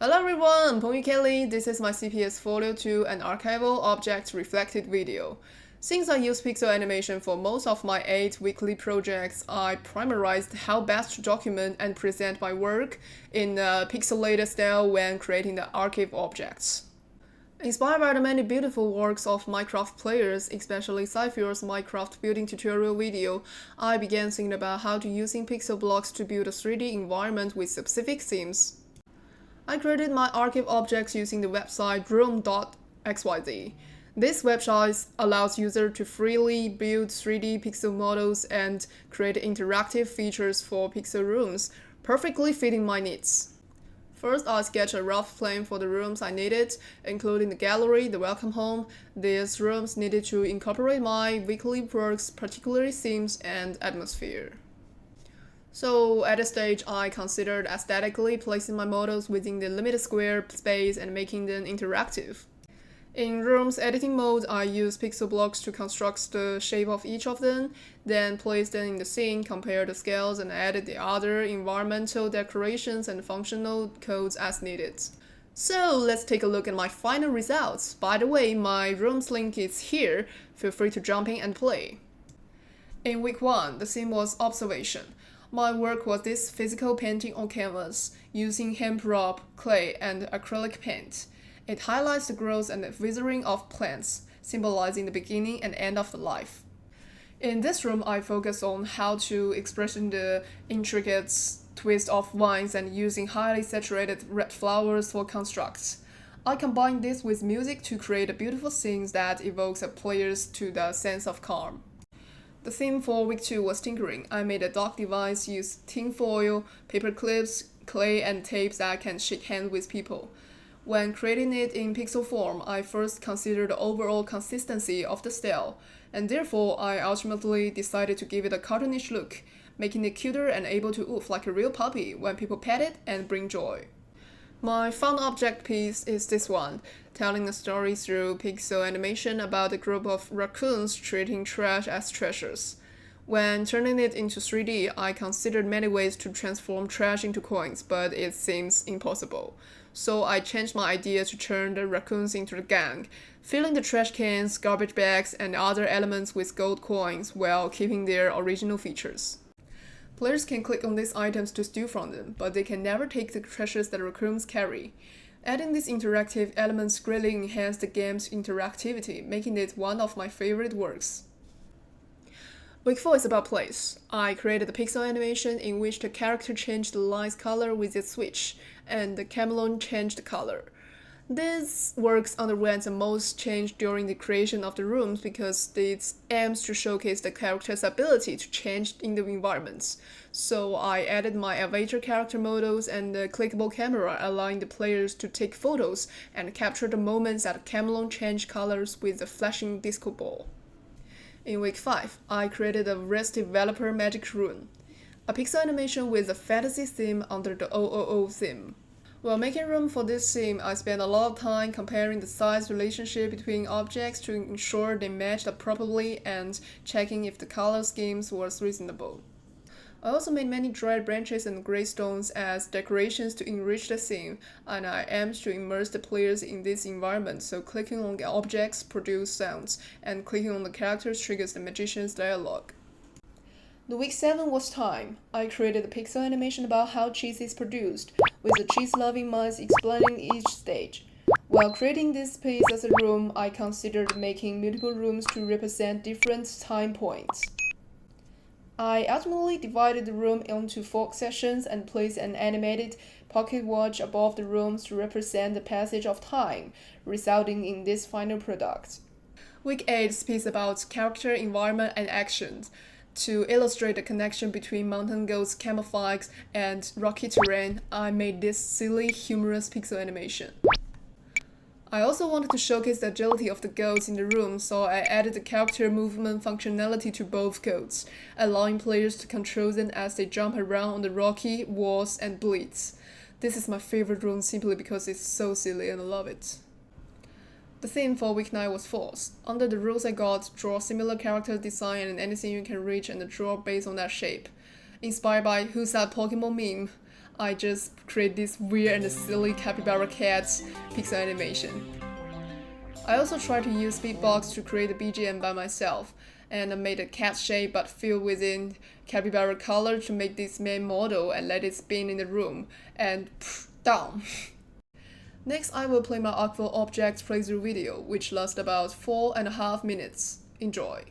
Hello everyone, I'm Pengyu Kelly. This is my CPS Folio2 and archival object reflected video. Since I use pixel animation for most of my 8 weekly projects, I primarized how best to document and present my work in a pixelated style when creating the archive objects. Inspired by the many beautiful works of Minecraft players, especially Cypher's Minecraft building tutorial video, I began thinking about how to using pixel blocks to build a 3D environment with specific themes. I created my archive objects using the website room.xyz. This website allows users to freely build 3D pixel models and create interactive features for pixel rooms, perfectly fitting my needs. First, I sketched a rough plan for the rooms I needed, including the gallery, the welcome home. These rooms needed to incorporate my weekly work's particular themes and atmosphere. So at this stage, I considered aesthetically placing my models within the limited square space and making them interactive. In Room's editing mode, I use pixel blocks to construct the shape of each of them, then place them in the scene, compare the scales, and edit the other environmental decorations and functional codes as needed. So let's take a look at my final results. By the way, my Room's link is here. Feel free to jump in and play. In week 1, the theme was observation. My work was this physical painting on canvas, using hemp rope, clay, and acrylic paint. It highlights the growth and withering of plants, symbolizing the beginning and end of the life. In this room, I focus on how to express the intricate twist of vines and using highly saturated red flowers for constructs. I combine this with music to create a beautiful scene that evokes the players to the sense of calm. The theme for week 2 was tinkering. I made a dock device using tin foil, paper clips, clay, and tapes that can shake hands with people. When creating it in pixel form, I first considered the overall consistency of the style, and therefore I ultimately decided to give it a cartoonish look, making it cuter and able to oof like a real puppy when people pet it and bring joy. My fun object piece is this one, telling a story through pixel animation about a group of raccoons treating trash as treasures. When turning it into 3D, I considered many ways to transform trash into coins, but it seems impossible. So I changed my idea to turn the raccoons into a gang, filling the trash cans, garbage bags, and other elements with gold coins while keeping their original features. Players can click on these items to steal from them, but they can never take the treasures that raccoons carry. Adding these interactive elements greatly enhanced the game's interactivity, making it one of my favorite works. Week 4 is about place. I created a pixel animation in which the character changed the line's color with its switch, and the chameleon changed the color. This works underwent the most change during the creation of the rooms because it aims to showcase the character's ability to change in the environments. So I added my avatar character models and the clickable camera, allowing the players to take photos and capture the moments that chameleon changed colors with the flashing disco ball. In week 5, I created a REST developer magic rune, a pixel animation with a fantasy theme under the OOO theme. While making room for this theme, I spent a lot of time comparing the size relationship between objects to ensure they matched up properly and checking if the color schemes was reasonable. I also made many dried branches and greystones as decorations to enrich the theme, and I aimed to immerse the players in this environment, so clicking on the objects produces sounds, and clicking on the characters triggers the magician's dialogue. The week 7 was time. I created a pixel animation about how cheese is produced, with the cheese-loving mice explaining each stage. While creating this piece as a room, I considered making multiple rooms to represent different time points. I ultimately divided the room into 4 sections and placed an animated pocket watch above the rooms to represent the passage of time, resulting in this final product. Week 8 speaks about character, environment, and actions. To illustrate the connection between mountain goats, camouflage, and rocky terrain, I made this silly, humorous pixel animation. I also wanted to showcase the agility of the goats in the room, so I added the character movement functionality to both goats, allowing players to control them as they jump around on the rocky walls and blitz. This is my favorite room simply because it's so silly and I love it. The theme for week 9 was force. Under the rules I got, draw similar character design and anything you can reach and draw based on that shape. Inspired by Who's That Pokemon meme, I just create this weird and silly capybara cat pixel animation. I also tried to use Beatbox to create a BGM by myself, and I made a cat shape but filled within capybara color to make this main model and let it spin in the room, and down. Next, I will play my Archival Objects playthrough video, which lasts about 4.5 minutes. Enjoy!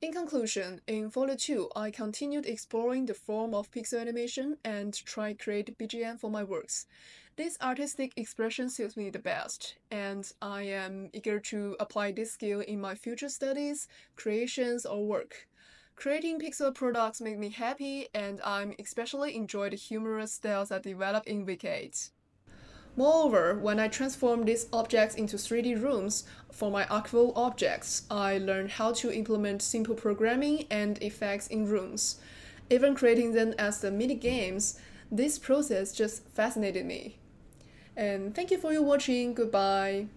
In conclusion, in Folio 2, I continued exploring the form of pixel animation and tried to create BGM for my works. This artistic expression suits me the best, and I am eager to apply this skill in my future studies, creations, or work. Creating pixel products make me happy, and I especially enjoy the humorous styles I developed in Wiki8. Moreover, when I transform these objects into 3D rooms for my Archival objects, I learned how to implement simple programming and effects in rooms. Even creating them as the mini games, this process just fascinated me. And thank you for your watching. Goodbye.